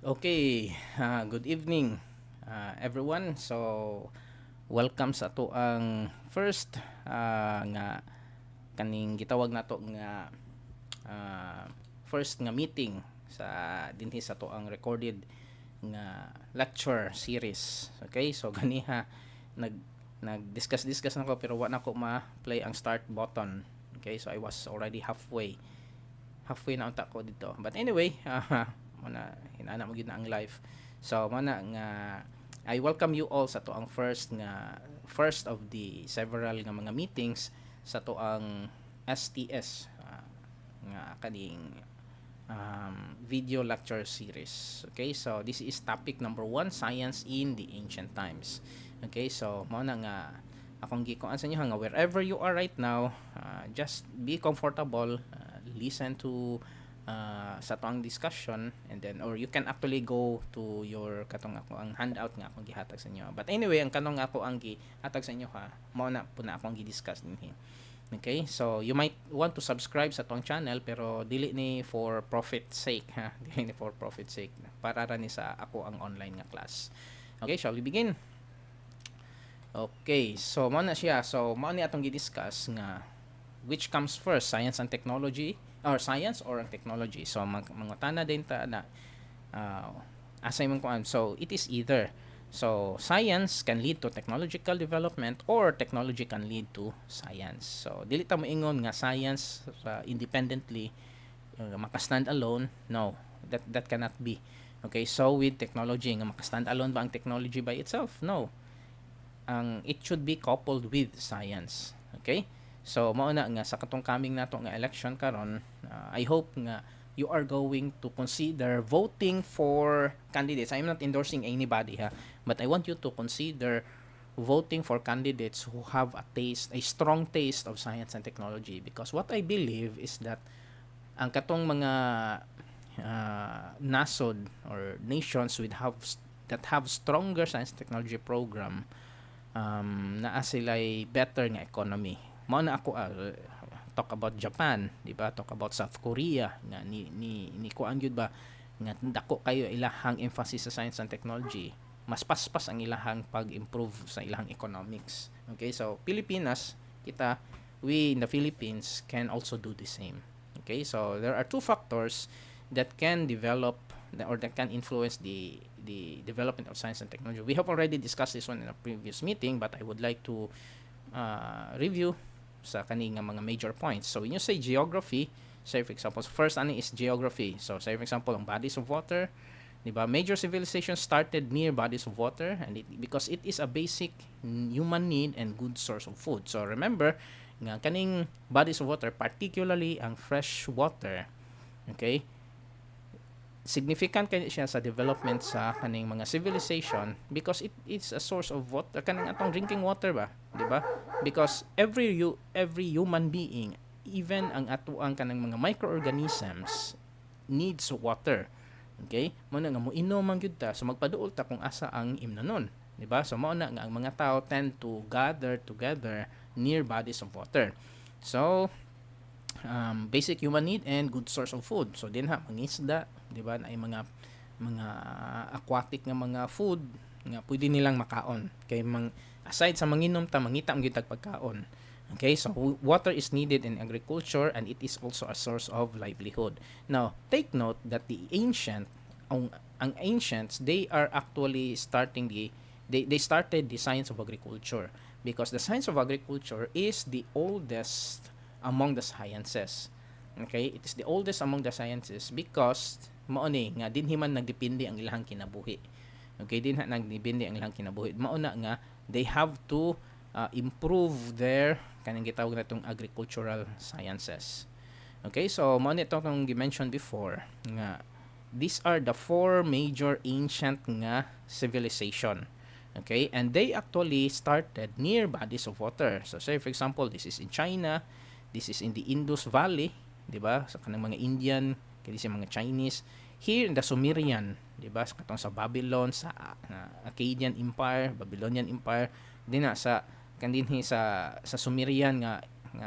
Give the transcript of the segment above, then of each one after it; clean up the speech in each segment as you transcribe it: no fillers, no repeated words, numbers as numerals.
Okay, good evening everyone. So, welcome sa ato ang first nga kaning gitawag nato nga first nga meeting sa dinhi sa ato ang recorded nga lecture series. Okay? So ganiha nag-discuss nako pero wa na ko ma-play ang start button. Okay? So I was already halfway na unta ko dito. But anyway, muna hinana mo gyud na ang live. So muna nga I welcome you all sa to ang first of the several nga mga meetings sa to ang STS nga kaning video lecture series. Okay, so this is topic number 1, science in the ancient times. Okay, so mao na nga akong gikuan sa inyo nga wherever you are right now, just be comfortable, listen to sa toang discussion, and then or you can actually go to your katong ako ang handout nga akong gihatag sa inyo. But anyway, ang kanong ako ang gihatag sa inyo ha, mao na po na akong gi-discuss dinhi. Okay, so you might want to subscribe sa tong channel pero dili ni for profit sake ha, dili ni for profit sake, para ra ni sa ako ang online nga class. Okay, shall we begin? Okay, so mao na siya. So mao ni atong gi-discuss nga which comes first, science and technology, or science or ang technology. So mga tana din ta na asay man kuan. So it is either. So science can lead to technological development or technology can lead to science. So dili ta moingon nga science independently maka-stand alone. No, that cannot be. Okay, so with technology nga maka-stand alone ba ang technology by itself? No. It should be coupled with science. Okay? So mao na nga sa katong coming nato nga election karon, I hope nga you are going to consider voting for candidates. I'm not endorsing anybody ha, but I want you to consider voting for candidates who have a strong taste of science and technology, because what I believe is that ang katong mga nasod or nations that have stronger science and technology program, naa sila'y better nga economy. Mao na ako talk about Japan, di ba? Talk about South Korea nga ni kuan gyud ba nga dako kayo ilahang emphasis sa science and technology. Mas paspas ang ilahang pag-improve sa ilahang economics. Okay? So Pilipinas, we in the Philippines can also do the same. Okay? So there are two factors that can develop or that can influence the development of science and technology. We have already discussed this one in a previous meeting, but I would like to review sa kaning mga major points. So when you say geography, say for example, first ano is geography. So say for example, ang bodies of water, di ba? Major civilizations started near bodies of water, and because it is a basic human need and good source of food. So remember nga kaning bodies of water, particularly ang fresh water, okay, significant kay siya sa development sa kaning mga civilization because it is a source of water, kaning atong drinking water ba, di ba? Because every human being, even ang atuang kanang mga microorganisms needs water. Okay? Mo na nga moinom man gyud ta, so magpaduol ta kung asa ang imnonon, di ba? So mao na nga ang mga tao tend to gather together near bodies of water. So basic human need and good source of food. So din ha, mangisda, di ba, na ay mga aquatic nga mga food nga pwede nilang makaon. Kay aside sa manginom ta, mangita ang gyud pagkaon. Okay, so water is needed in agriculture and it is also a source of livelihood. Now, take note that the ang ancients, they are actually starting they started the science of agriculture, because the science of agriculture is the oldest among the sciences. Okay, it is the oldest among the sciences because mao ni nga dinhi man nagdepende ang ilahang kinabuhi. Okay, dinha nagdepende ang ilahang kinabuhi. Mao na nga they have to improve their kanang gitawag natong agricultural sciences. Okay, so mao ni itong gi-mention before nga these are the four major ancient nga civilization. Okay, and they actually started near bodies of water. So say for example, this is in China, this is in the Indus Valley, di ba? Sa kanang mga Indian, kaya sa mga Chinese. Here in the Sumerian, di ba? Katong sa Babylon, sa Akkadian Empire, Babylonian Empire, din na sa kandinhi sa Sumerian nga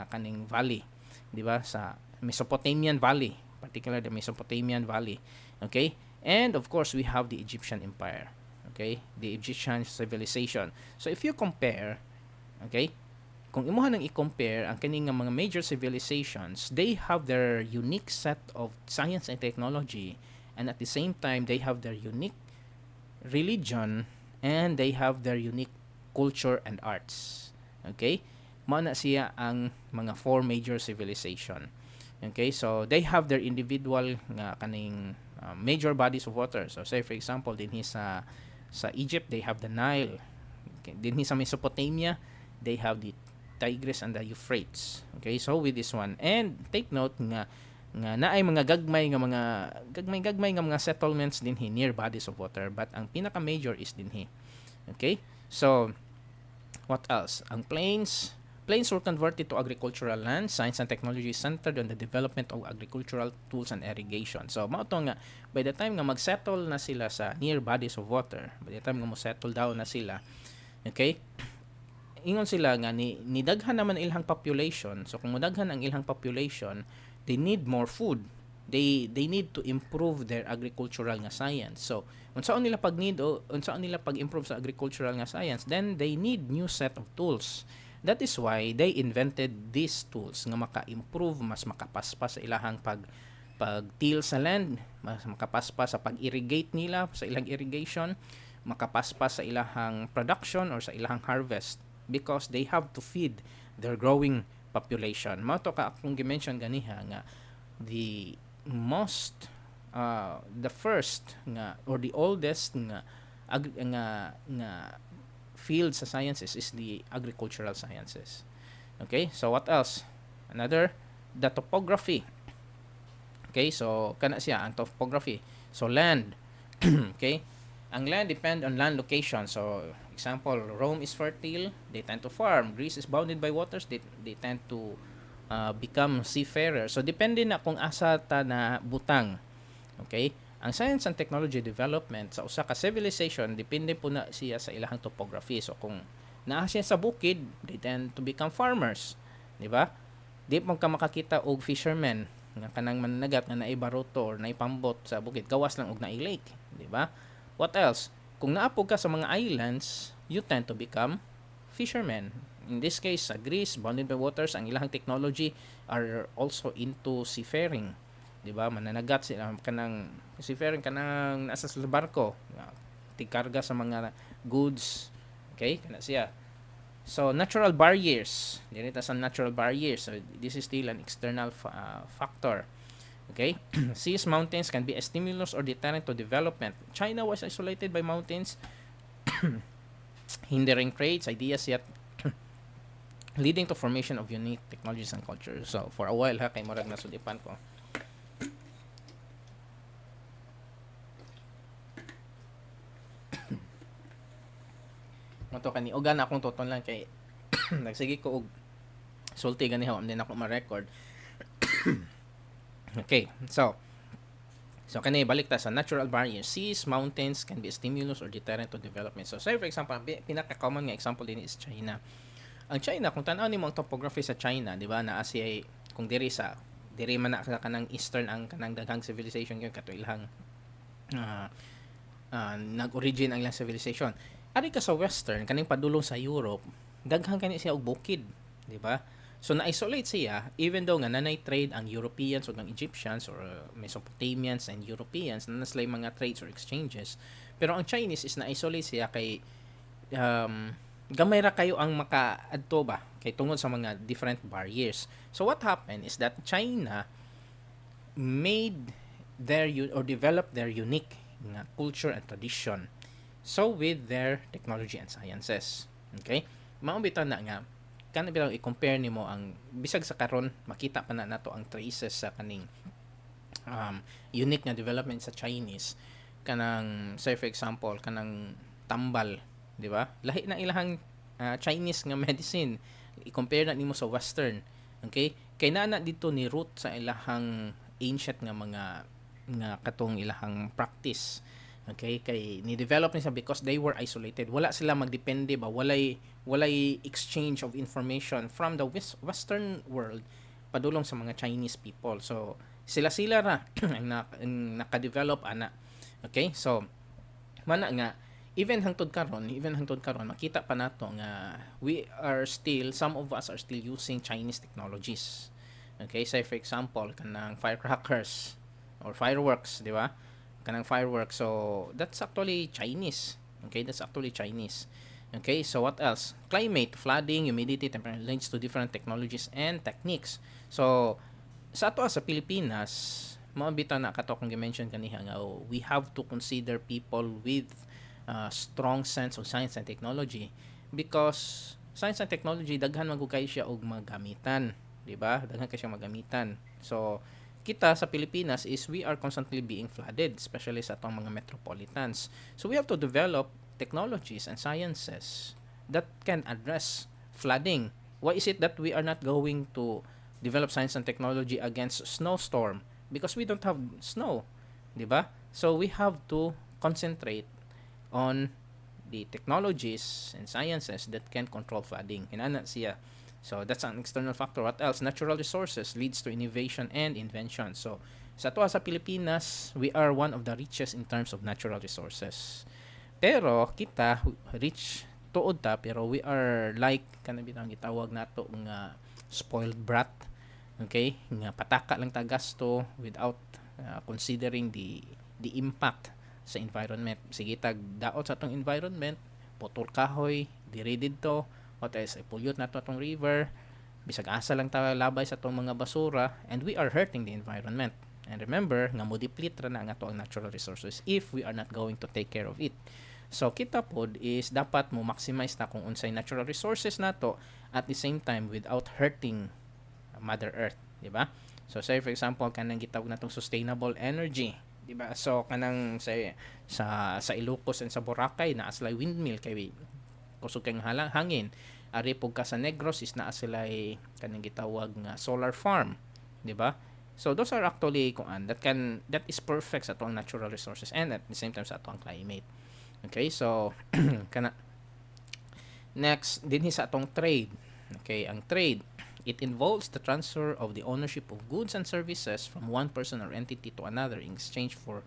kaning valley, di ba? Sa Mesopotamian Valley, particularly the Mesopotamian Valley. Okay? And of course, we have the Egyptian Empire. Okay? The Egyptian civilization. So if you compare, okay, kung imuha nang i-compare ang kini nga mga major civilizations, they have their unique set of science and technology, and at the same time they have their unique religion, and they have their unique culture and arts. Okay? Mao na siya ang mga four major civilization. Okay? So they have their individual nga kaning major bodies of water. So say for example dinhi sa Egypt they have the Nile. Okay? Dinhi sa Mesopotamia they have the Tigris and the Euphrates. Okay? So with this one, and take note nga naay mga gagmay nga mga settlements dinhi near bodies of water, but ang pinaka major is dinhi. Okay? So what else? Ang plains were converted to agricultural land. Science and technology centered on the development of agricultural tools and irrigation. So mao to nga by the time nga magsettle na sila sa near bodies of water, by the time nga mo settle down na sila, okay, ingon sila nga ni daghan naman ilang population. So kung modaghan ang ilang population, they need more food. They need to improve their agricultural nga science. So unsaon nila pag-improve sa agricultural nga science, then they need new set of tools. That is why they invented these tools nga maka-improve, mas makapaspas sa ilahang pag-till sa land, mas makapaspas sa pag-irrigate nila sa ilang irrigation, makapaspas sa ilahang production or sa ilahang harvest, because they have to feed their growing population. Mao to ka akong gi-mention ganiha nga the the first nga or the oldest nga field sa sciences is the agricultural sciences. Okay? So what else? Another, the topography. Okay? So kana siya ang topography. So land. Okay? Ang land depend on land location. So example, Rome is fertile, they tend to farm. Greece is bounded by waters, they tend to become seafarer. So depende na kung asa ta na butang. Okay? Ang science and technology development sa usa ka civilization depende po na siya sa ilahang topography. So kung naa siya sa bukid, they tend to become farmers, di ba? Di mo ka makakita og fishermen nga kanang mananagat nga naay baruto or naay pambot sa bukid, gawas lang og naay lake, di ba? What else? Kung naapog ka sa mga islands, you tend to become fishermen. In this case, sa Greece, bounded by waters, ang ilahang technology are also into seafaring. 'Di ba? Mananagat sila kanang seafaring kanang nasa sa barko, tigkarga sa mga goods. Okay? Kana siya. So natural barriers. Dinita sa natural barriers. So this is still an external factor. Okay? Seas, mountains can be a stimulus or deterrent to development. China was isolated by mountains, hindering trades, ideas, yet leading to formation of unique technologies and cultures. So for a while kay murag nasulipan ko. Mato kani oga na akong toton lang kay nagsige ko og sulti ganiha am din ako ma-record. Okay, so kani balik ta sa natural barriers. Seas, mountains can be a stimulus or deterrent to development. So say for example, pinaka-common nga example din is China. Ang China, kung tan-aw nimo ang topography sa China, di ba, naa siya kung diri man na kanang eastern ang kanang daghang civilization kay kato ilang nag-origin ang ilang civilization. Ari ka sa western kaning padulong sa Europe, daghang kani siya og bukid, di ba? So na-isolate siya even though nga nanay trade ang Europeans o ang Egyptians or Mesopotamians and Europeans na naslay mga trades or exchanges. Pero ang Chinese is na-isolate siya kay gamay ra kayo ang makaadto ba kay tungod sa mga different barriers. So what happened is that China made developed their unique nga culture and tradition. So with their technology and sciences. Okay? Mao bitaw na nga kana bilang i-compare nimo ang bisag sa karon makita pa na nato ang traces sa kaning unique na development sa Chinese kanang say for example kanang tambal, di ba? Lahi na ilahang Chinese nga medicine i-compare na nimo sa western. Okay? Kay naa dito ni root sa ilahang ancient nga mga nga katong ilahang practice. Okay, kay ni develop nila because they were isolated. Wala sila magdepende ba, walay exchange of information from the western world padulong sa mga Chinese people. So sila ra ang naka-develop ana Okay? So mana nga even hangtod karon makita pa nato nga we are still some of us are still using Chinese technologies. Okay, say for example kanang firecrackers or fireworks, di ba? Kanang fireworks, so that's actually Chinese. Okay, that's actually Chinese. Okay, so what else? Climate, flooding, humidity, temperature links to different technologies and techniques. So sa ato sa Pilipinas, mao bitaw na kato kung gi-mention kaniha nga we have to consider people with strong sense of science and technology because science and technology daghan man gud kay siya og magamitan, di ba? Daghan kay siya magamitan. So kita sa Pilipinas is we are constantly being flooded, especially sa atong mga metropolitans. So we have to develop technologies and sciences that can address flooding. Why is it that we are not going to develop science and technology against snowstorm? Because we don't have snow, di ba? So we have to concentrate on the technologies and sciences that can control flooding. Inana siya. So that's an external factor. What else? Natural resources leads to innovation and invention. So sa tuwa sa Pilipinas, we are one of the richest in terms of natural resources. Pero kita rich tuod ta pero we are like kanang bitang gitawag nato nga spoiled brat. Okay? Nga pataka lang ta gasto without considering the impact sa environment. Sige tag daot sa atong environment, putol kahoy, diri didto, what else, pollute na to atong river, bisag asa lang ta labay sa atong mga basura, and we are hurting the environment. And remember, nga mo deplete ra na ang ato ang natural resources if we are not going to take care of it. So kita pod is dapat mo maximize na kung unsay natural resources nato at the same time without hurting Mother Earth, di ba? So say for example kanang gitawag natong sustainable energy, di ba? So kanang sa Ilocos and sa Boracay naa sila windmill kay kusog kay hangin. Ari pug ka sa Negros is naa sila kanang gitawag nga solar farm, di ba? So those are actually that is perfect sa atong natural resources and at the same time sa atong climate. Okay, so kana next dinhi sa atong trade. Okay, ang trade, it involves the transfer of the ownership of goods and services from one person or entity to another in exchange for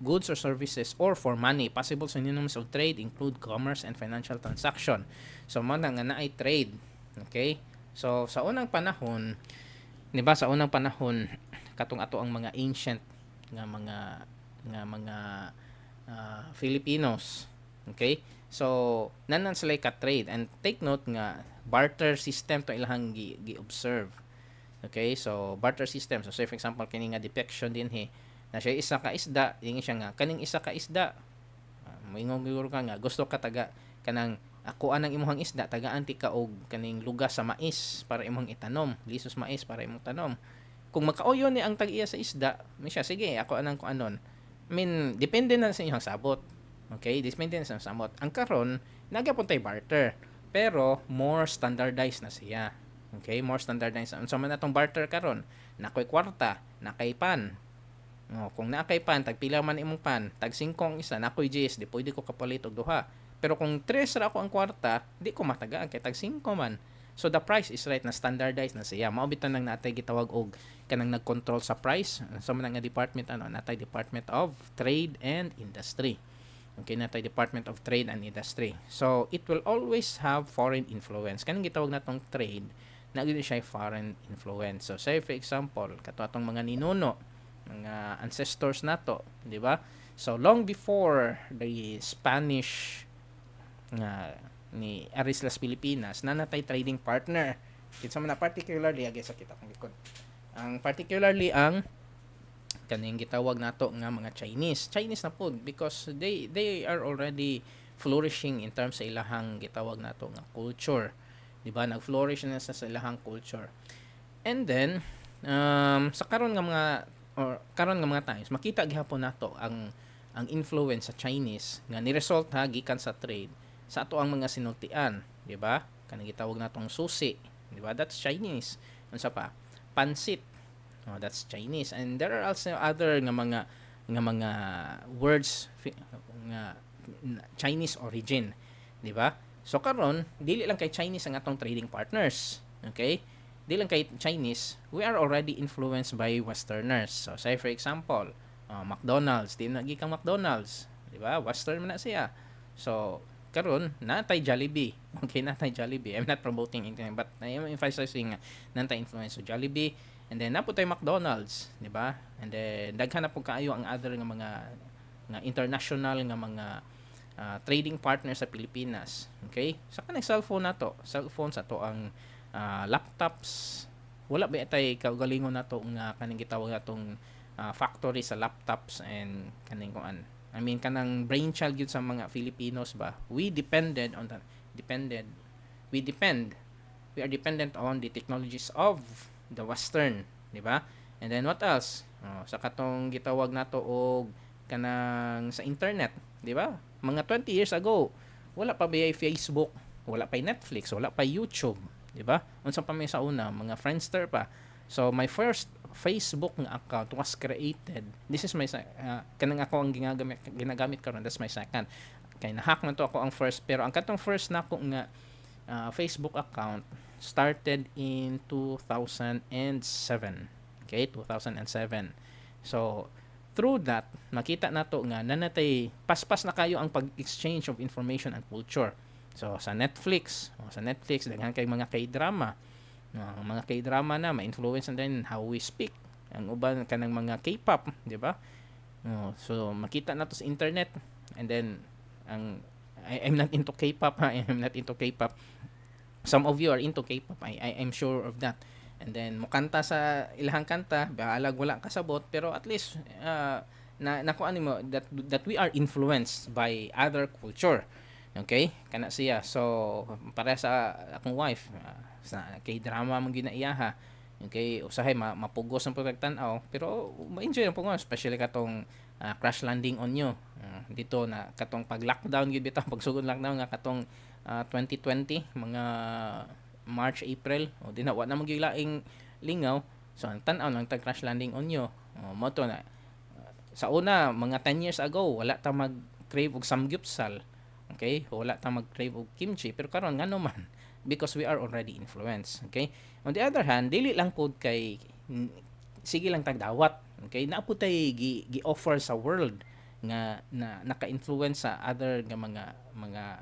goods or services or for money. Possible synonyms of trade include commerce and financial transaction. So man nga naay trade. Okay? So sa unang panahon, 'di ba sa unang panahon katong ato ang mga ancient nga mga Filipinos. Okay? So nanan sila ka trade and take note nga barter system to ilahang gi-observe. Okay? So barter system. So say for example kini nga depiction din na siya isa ka isda, dingi siya nga kaning isa ka isda. Moingon gyud ka nga gusto ka taga kanang ako anang imong isda tagaan ti ka og kaning lugas sa mais para imong itanom, lisos mais para imong tanom. Kung makauyon ni ang tag-iya sa isda, mi siya sige ako anang ko anon. I mean, depende na sa inyong sabot. Okay, depende na sa sabot. Ang karon nagyapon tay barter, pero more standardized na siya. Okay, more standardized. Unsa man atong barter karon? Nakoy kwarta, nakay pan. Kung nakay pan, tagpila man imong pan, tag 5 ang isa, nakoy GS, di pwede ko kapalit og duha. Pero kung 3 ra ako ang kwarta, di ko matagaan kay tag 5 man. So the price is right na standardized na siya. Mao bitan nang natay gitawag og kanang nagkontrol sa price. Sa man nga department natay Department of Trade and Industry. Okay, natay Department of Trade and Industry. So it will always have foreign influence. Kanang gitawag natong trade, na gyud siya foreign influence. So say for example, kato atong mga ninuno, mga ancestors nato, di ba? So long before the Spanish nga ni Aris Las Pilipinas, nanatay trading partner. Kinsa man na particularly agi sa kita kung likod. Ang particularly ang kaning gitawag nato nga mga Chinese na pod because they are already flourishing in terms sa ilahang gitawag nato nga culture, di ba? Nag-flourish na sa ilahang culture. And then sa karon nga mga times makita gihapon nato ang influence sa Chinese nga ni result gikan sa trade sa ato ang mga sinultian, di ba? Kanang gitawag natong susi, di ba? That's Chinese. Unsa pa? Pansit. That's Chinese. And there are also other nga mga words nga Chinese origin, di ba? So karon dili lang kay Chinese ang atong trading partners. Okay? Dili lang kay Chinese, we are already influenced by Westerners. So say for example, McDonald's, di na gikang McDonald's, di ba? Western man na siya. So karon natay Jollibee. Okay, natay Jollibee. I'm not promoting anything, but I am emphasizing nga natay influence so Jollibee, and then napo tay McDonald's, di ba? And then daghan na po kaayo ang other nga mga nga international nga mga trading partner sa Pilipinas. Okay? Sa kanang cellphone nato, cellphone sa to ang laptops. Wala ba tay kaugalingon nato nga kaning gitawag natong factory sa laptops and kaning kuan. I mean kanang brainchild gyud sa mga Filipinos ba. We depend we are dependent on the technologies of the western, di ba? And then what else? Sa katong gitawag nato og kanang sa internet, di ba? Mga 20 years ago, wala pa ba Facebook, wala pa Netflix, wala pa YouTube, di ba? Unsa pa may sa una, mga Friendster pa. So my first Facebook nga account was created. This is my kanang ako ang ginagamit karon, that's my second. Kay na-hack man to ako ang first, pero ang katong first nako nga Facebook account started in 2007. Okay, 2007. So through that, makita nato nga nanatay paspas na kayo ang pag-exchange of information and culture. So sa Netflix daghan kay mga K-drama. Mga K-drama na ma-influence din how we speak. Ang uban kanang mga K-pop, di ba? So makita nato sa internet, and then I'm not into K-pop. I'm not into K-pop. Some of you are into K-pop. I'm sure of that. And then mukanta sa ilahang kanta, baalag wala kasabot, pero at least nakuan mo that we are influenced by other culture. Okay? Kana siya. So para sa akong wife, sa K-drama mong ginaiyaha. Okay, usahay mapugos ang pagtanaw, pero ma-enjoy ang pugos, especially katong Crash Landing on You. Dito na katong pag-lockdown gid bitaw, pagsugod lockdown nga katong 2020 mga March, April, di na wa na magilaing lingaw. So ang tan-aw lang tag Crash Landing on You. Mo to na sa una mga 10 years ago wala ta mag-crave og samgyupsal. Okay? Wala ta mag-crave og kimchi, pero karon ngano man because we are already influenced. Okay? On the other hand, dili lang pod kay sige lang tagdawat. Okay? Naa po tay gi-offer sa world nga na naka-influence sa other nga mga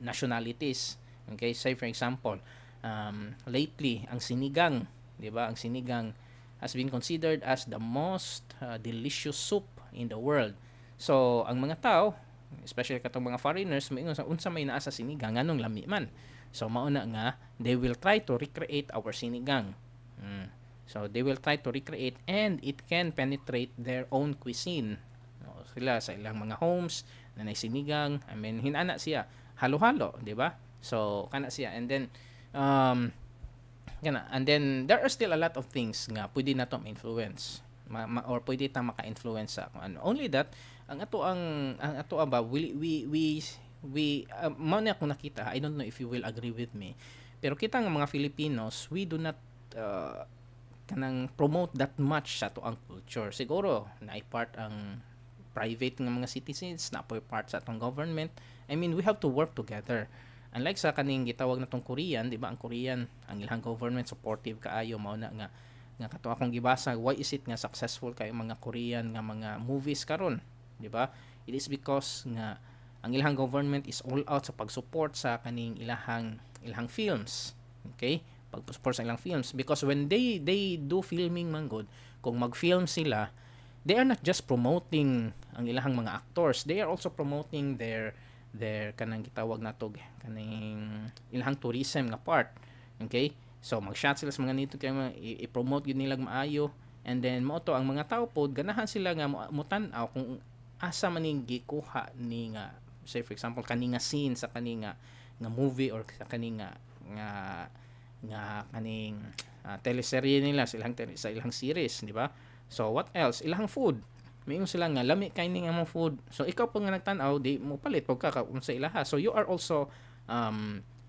nationalities. Okay, say for example, lately ang sinigang, 'di ba? Ang sinigang has been considered as the most delicious soup in the world. So, ang mga tao, especially katong mga foreigners, maingon sa unsa may naa sa sinigang nganong lami man. So, mauna nga they will try to recreate our sinigang. So, they will try to recreate, and it can penetrate their own cuisine. Sila sa ilang mga homes na may sinigang, I mean hinana siya halo-halo, 'di ba? So kana siya, and then and then there are still a lot of things nga pwede na to ma-influence or pwede ta maka-influence sa ano. Only that ang ato ba we mao na akong nakita, I don't know if you will agree with me, pero kita nga mga Filipinos, we do not kanang promote that much sa to ang culture. Siguro na part ang private nga mga citizens, na part sa atong government. I mean, we have to work together. Unlike sa kaning gitawag natong Korean, di ba? Ang Korean, ang ilang government supportive kaayo, mao na nga kato akong gibasa, why is it nga successful kay mga Korean nga mga movies karon, di ba? It is because nga ang ilang government is all out sa pag-support sa kaning ilahang films. Okay? Pag-support sa ilang films, because when they do filming man good, kung mag-film sila, they are not just promoting ang ilahang mga actors, they are also promoting their kanang gitawag nato kaning ilahang tourism nga part. Okay? So mag-shot sila sa mga nito kay i-promote gyud nila maayo, and then mo to ang mga tao pod ganahan sila nga mutan-aw kung asa man ning gikuha ni nga, say for example kani nga scene sa kani nga movie or sa kani nga kaning teleserye nila sa ilang series, di ba? So what else? Ilahang food. Mayon sila nga lami kay ning among food. So ikaw pa nga nagtan-aw, di mo palit pagka sa ilaha. So you are also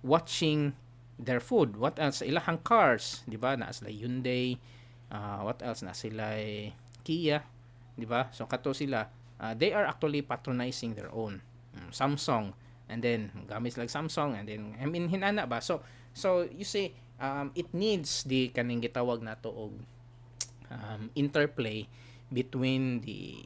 watching their food. What else? Ilahang cars, di ba? Na sila Hyundai, what else na sila Kia, di ba? So kato sila, they are actually patronizing their own. Samsung, and then gamit sila Samsung, and then I mean hinana ba? So you say it needs the kaning gitawag nato og interplay between the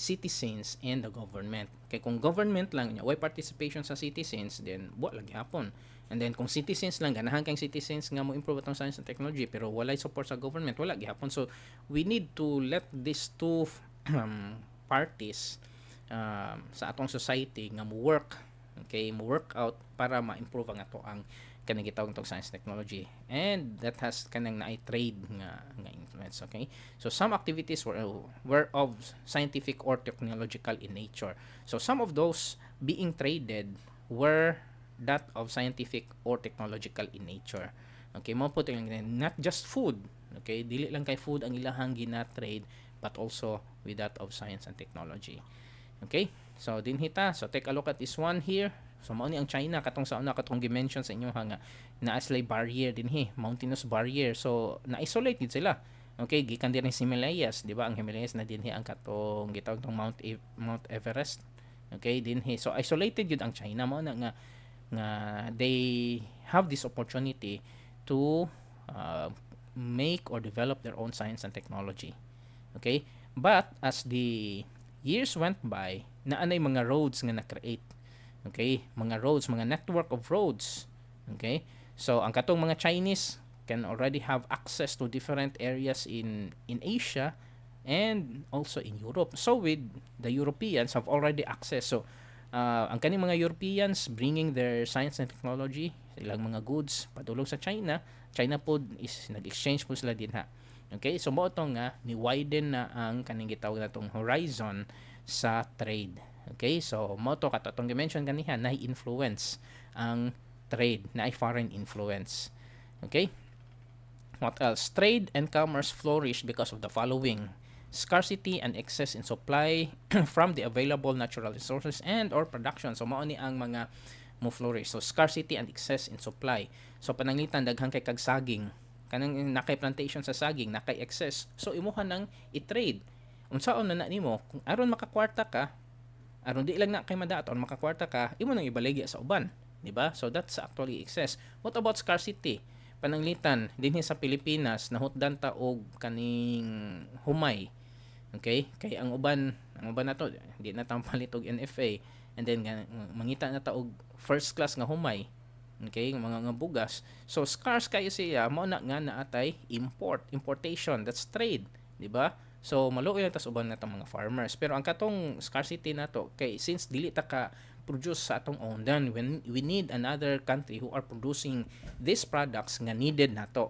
citizens and the government. Kay kung government lang niya, why participation sa citizens, then buwa lang hapon. And then kung citizens lang, ganahan kang citizens nga mo improve atong science and technology pero walay support sa government, wala gihapon. So we need to let these two parties sa atong society nga mo work, okay, mo work out para ma-improve ang ato ang kanang gitawag tong science technology, and that has kanang naay trade nga influence. Okay, so some activities were of scientific or technological in nature, so some of those being traded were that of scientific or technological in nature. Okay, mo po not just food. Okay, dili lang kay food ang ilahang gina-trade but also with that of science and technology. Okay, so dinhita, so take a look at this one here. So mao ni ang China katong sa una katong gi-mention sa inyo nga naa sila barrier dinhi, mountainous barrier. So na-isolate gid sila. Okay, gikan din sa Himalayas, di ba? Ang Himalayas na dinhi ang katong gitawag tong Mount Everest. Okay, dinhi. So isolated gid ang China, mao na nga they have this opportunity to make or develop their own science and technology. Okay? But as the years went by, naanay mga roads nga na-create. Okay? Mga roads, mga network of roads. Okay? So, ang katong mga Chinese can already have access to different areas in Asia and also in Europe. So, with the Europeans have already access. So, ang kaning mga Europeans bringing their science and technology, ilang mga goods, padulong sa China, China po is nag-exchange po sila din ha. Okay, so mo ito nga, ni-widen na ang kaning gitawag na itong horizon sa trade. Okay, so mo ito, katotong dimension ganihan, na-influence ang trade, na-foreign influence. Okay, what else? Trade and commerce flourish because of the following: scarcity and excess in supply from the available natural resources and or production. So mao ni ang mga mo flourish. So scarcity and excess in supply. So pananglitan daghang kay kag saging, kanang nakay plantation sa saging, nakay excess. So imuha nang i-trade. Unsaon na nimo kung aron makakwarta ka, aron di lang na kay madaot aron makakwarta ka, imo nang ibaligya sa uban, di ba? So that's actually excess. What about scarcity? Pananglitan dinhi sa Pilipinas nahutdan ta og kaning humay. Okay? Kay ang uban nato di na ta palit og NFA, and then mangita na ta og first class nga humay. Okay, mga bugas. So scarce kayo siya, mao na nga naatay importation, that's trade, di ba? So maluoy na tas uban na tong mga farmers. Pero ang katong scarcity nato kay since dili ta ka produce sa atong own, then when we need another country who are producing these products nga needed nato.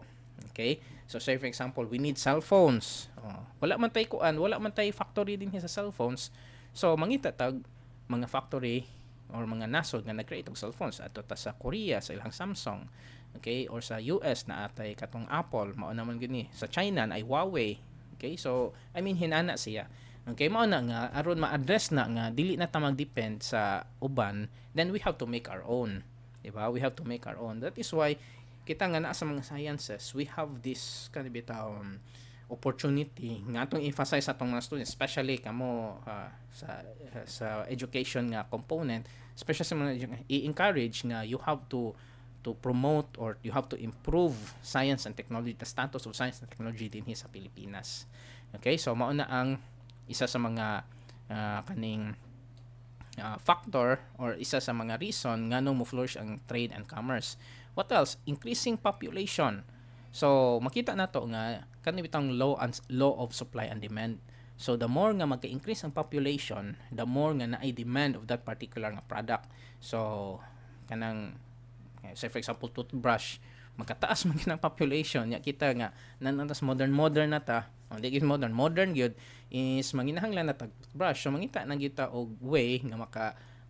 Okay? So say for example, we need cell phones. Wala man tay kuan, wala man tay factory din sa cell phones. So mangita tag mga factory or mga nasod nga nag-create og cellphones ato ta sa Korea sa ilang Samsung, okay, or sa US na atay katong Apple, mao naman gini sa China na ay Huawei. Okay, so I mean hinana siya. Okay, mao na nga aron ma-address na nga dili na ta mag-depend sa uban, then we have to make our own, di ba? We have to make our own. That is why kita nga naa sa mga sciences we have this kind of opportunity nga atong emphasize atong mga students, especially kamo sa education nga component, especially sa mga i-encourage nga you have to promote or you have to improve science and technology, the status of science and technology din sa Pilipinas. Okay, so mao na ang isa sa mga kaning factor or isa sa mga reason nga nung mo flourish ang trade and commerce. What else? Increasing population. So makita nato nga kanang bitang law of supply and demand. So the more nga magka-increase ang population, the more nga naay demand of that particular nga product. So kanang say for example toothbrush, magkataas man kinang population, nya kita nga nanas modern na ta. Di modern gyud is manginahanglan na toothbrush. So mangita na kita og way nga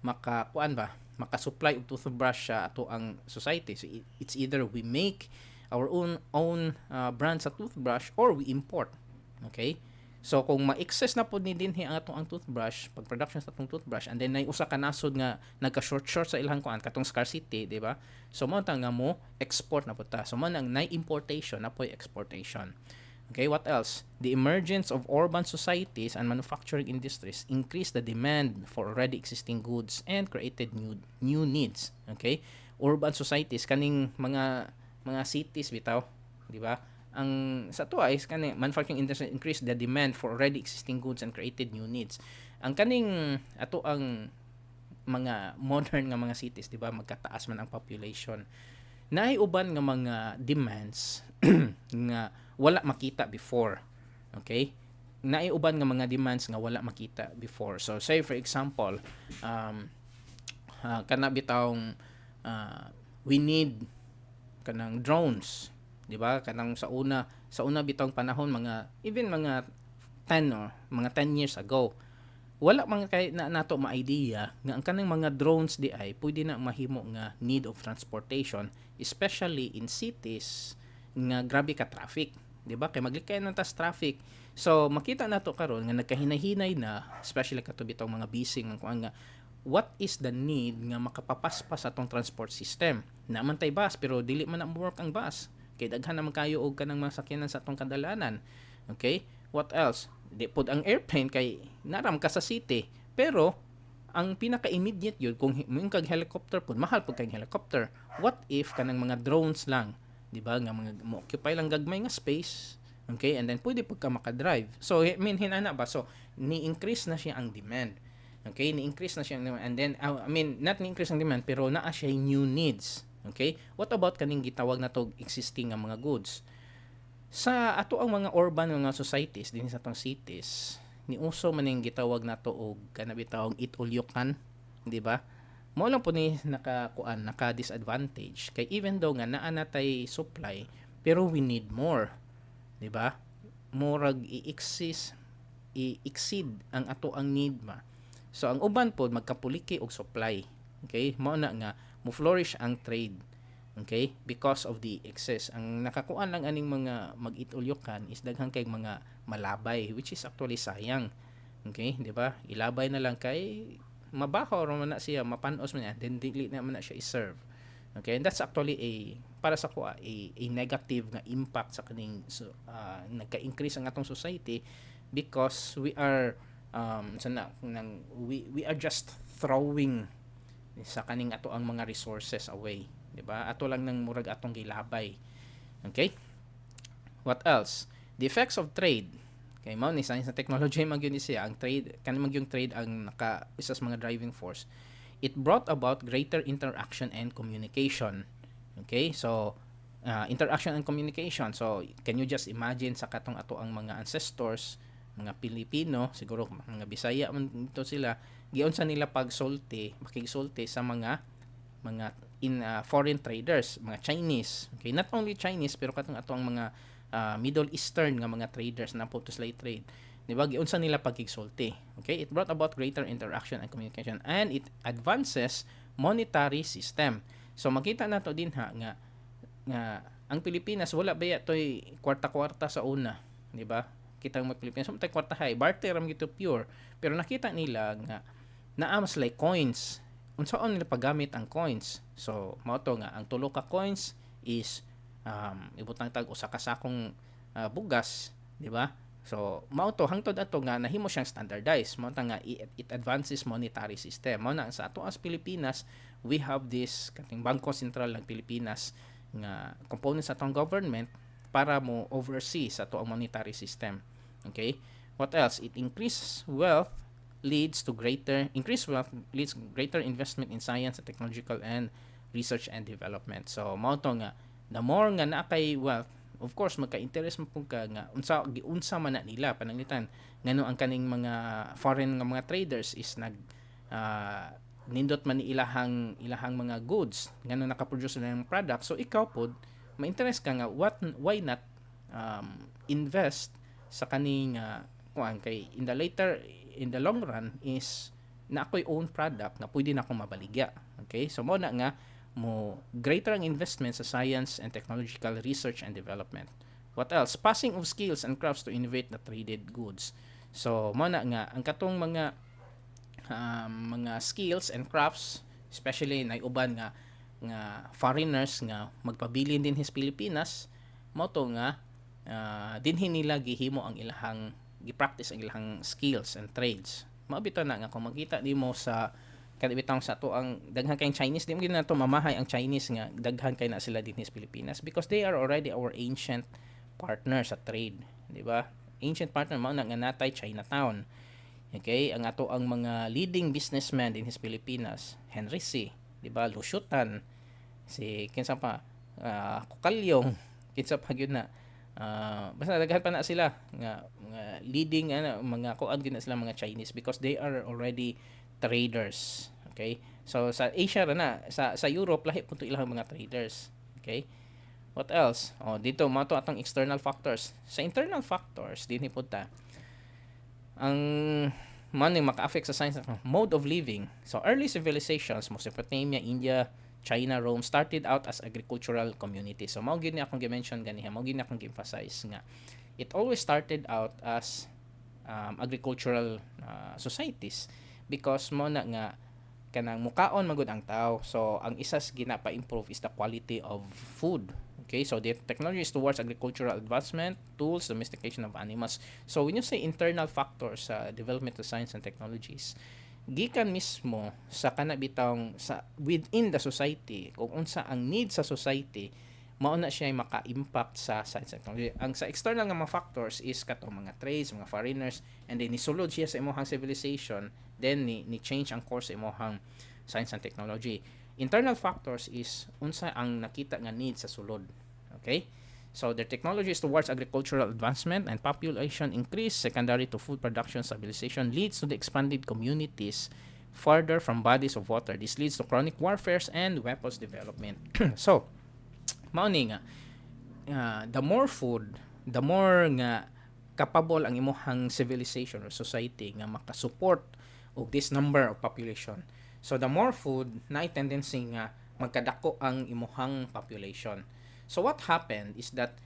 maka kuan ba, maka-supply og toothbrush sa ato ang society. So it's either we make our own brand sa toothbrush or we import. Okay? So kung ma-excess na po ni dinhi ang atong ang toothbrush, pag production sa atong toothbrush, and then nay usa ka nasod nga nagka-short sa ilang kuan katong scarcity, di ba? So mo ta nga mo export na po ta. So mo nang nay importation na po exportation. Okay, what else? The emergence of urban societies and manufacturing industries increased the demand for already existing goods and created new needs. Okay? Urban societies kaning mga cities bitaw, di ba? ang sa tuwa is kani manufacturing industry increase the demand for already existing goods and created new needs. Ang kaning ato ang mga modern nga mga cities, di ba, magkataas man ang population, naay uban nga mga demands nga wala makita before. Okay? Naay uban nga mga demands nga wala makita before. So say for example, um, kana bitawng uh, we need kanang drones, di ba? Kanang sa una bitawng panahon, mga even mga 10 or mga 10 years ago, wala man kay na nato ma-idea nga ang kanang mga drones di ay pwede na mahimo nga need of transportation, especially in cities nga grabe ka traffic, di ba? Kay maglikay na tas traffic. So makita nato karon nga nagkahinay-hinay na, especially kato bitong mga busy nga kuan nga what is the need nga makapapaspas atong transport system. Naman tay bus pero dili man na work ang bus. Kay daghan naman kayo og kanang mga sakyanan sa atong kadalanan. Okay? What else? Di pod ang airplane kay naram ka sa city. Pero ang pinaka-immediate yun, kung yung kag helicopter po, mahal po kag helicopter. What if kanang mga drones lang, di ba, nga mga mo-occupy lang gagmay nga space, okay, and then pwede po ka makadrive. So, I mean, hinana ba? So, ni-increase na siya ang demand. Okay, ni-increase na siya ang demand. And then, I mean, not ni-increase ang demand, pero naa siya yung new needs. Okay? What about kaning gitawag na to existing nga mga goods? Sa ato ang mga urban nga societies, din sa atong cities, ni uso man yung gitawag nato og kanabitawong eat all you can, di ba? Mo lang po ni naka disadvantage kay even though nga naa natay supply pero we need more, di ba? Murag i-exceed ang ato ang need ma. So ang uban pod magkapuliki og supply. Okay? Mao na nga mo flourish ang trade. Okay? Because of the excess. Ang nakakuan lang aning mga mag-it-ulyokan is daghang kay mga malabay, which is actually sayang. Okay? Di ba? Ilabay na lang kay mabaho ra man na siya, mapanos man niya, then dili na man na siya i-serve. Okay? And that's actually para sa kuha a negative nga impact sa kaning nagka-increase ang atong society because we are we are just throwing sa kaning ato ang mga resources away, di ba? Ato lang nang murag atong gilabay. Okay? What else? The effects of trade. Okay, mao ni sa technology magyun siya ang trade, kan magyung trade ang naka isa sa mga driving force. It brought about greater interaction and communication. Okay? So interaction and communication. So can you just imagine sa katong ato ang mga ancestors, mga Pilipino, siguro mga Bisaya man ito sila, giunsa nila pagsulti, makigsulti sa mga foreign traders, mga Chinese. Okay, not only Chinese pero katong ato ang mga Middle Eastern nga mga traders na po to slave trade. Di ba? Giunsa nila pagigsulti. Okay, it brought about greater interaction and communication and it advances monetary system. So makita nato din nga ang Pilipinas wala ba toy kwarta-kwarta sa una, di ba? Kitang mga Pilipinas so tay kwarta hay barter am gito pure, pero nakita nila nga naams like coins, unsaon nila paggamit ang coins. So mao to nga ang tulo ka coins is ibutang tag usa ka sakong bugas, di ba? So mao to hangtod ato nga nahimo siyang standardized, mao ta nga it advances monetary system. Mao na sa ato as Pilipinas we have this kating Bangko Sentral ng Pilipinas nga component sa atong government para mo oversee sa ato ang monetary system. Okay? What else? It increases wealth leads greater investment in science and technological and research and development. So mao to nga the more nga naa kay wealth, of course magka-interest mo pug ka nga unsa man na nila pananglitan ngano ang kaning mga foreign nga mga traders is nindot man ni ilahang mga goods ngano naka-produce na ng product. So ikaw pod ma-interest ka nga why not invest sa kaning kuan kay in the long run is na ako'y own product na pwede na akong mabaligya. Okay? So mo na nga mo greater ang investment sa science and technological research and development. What else? Passing of skills and crafts to innovate the traded goods. So mo na nga ang katong mga skills and crafts, especially na uban nga foreigners nga magpabilin din his Pilipinas, mo to nga dinhi nila gihimo ang ilahang gi-practice ang ilahang skills and trades. Mabito na nga kung makita nimo sa kadibitang sa to ang daghan kay Chinese, di mo gina to mamahay ang Chinese nga daghan kay na sila din sa Pilipinas because they are already our ancient partner sa trade, di ba? Ancient partner mao na nga natay Chinatown. Okay, ang ato ang mga leading businessman in his Pilipinas, Henry C, di ba? Lusyutan, si kinsa pa, Kukalyong, kinsa pa gyud na. Basta daghan pa na sila nga leading mga kuan gyud na sila mga Chinese because they are already traders. Okay? So sa Asia ra na, sa Europe lahi pud ilang mga traders. Okay? What else? Oh, dito mo to atong external factors. Sa internal factors dinhi pud ta ang man maka-affect sa science mode of living. So early civilizations, Mesopotamia, India, China, Rome started out as agricultural communities. So mao gyud ni akong gi-mention ganiha, mao gyud ni akong gi-emphasize nga it always started out as agricultural societies because mo na nga kanang mukaon magud ang tao. So ang isas ginapa-improve is the quality of food. Okay, so the technology is towards agricultural advancement, tools, domestication of animals. So when you say internal factors sa development of science and technologies, gikan mismo sa kanabitang sa within the society kung unsa ang need sa society, mao na siya maka-impact sa science and technology. Ang sa external nga mga factors is katong mga trades, mga foreigners, and then nisulod siya sa imong civilization, then ni change ang course sa imong science and technology. Internal factors is unsa ang nakita nga need sa sulod. Okay? So the technology is towards agricultural advancement and population increase secondary to food production stabilization leads to the expanded communities further from bodies of water. This leads to chronic warfares and weapons development. So, mao ni nga the more food, the more nga capable ang imuhang civilization or society nga makasupport og this number of population. So the more food, na tendency nga magkadako ang imuhang population. So what happened is that